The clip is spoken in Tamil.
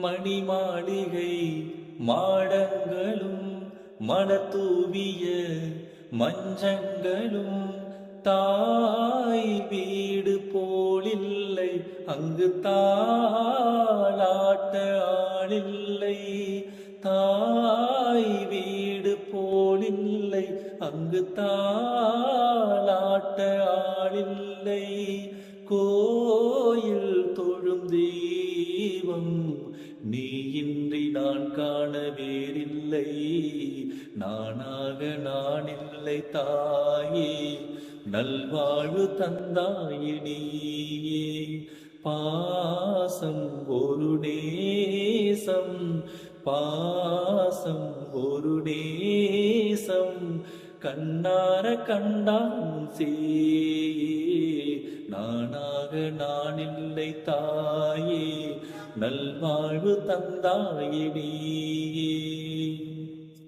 மணி மாளிகை மாடங்களும் மலர்தூவிய மஞ்சங்களும் தாய் வீடு போலில்லை, அங்கு தாளாட்ட ஆளில்லை. தாய் வீடு போலில்லை, அங்கு தாளாட்ட ஆளில்லை. கோயில் தொழும் தெய்வம் நீ இன்றி நான் காண வேறில்லை. நானாக நான் இல்லை தாயே, நல்வாழ்வு தந்தாயே நீயே. பாசம் ஒரு நேசம், பாசம் ஒரு நேசம், கண்ணார கண்டான் சேயே. நானாக நான் இல்லை தாயே, நல்வாழ்வு தந்தாயே நீயே.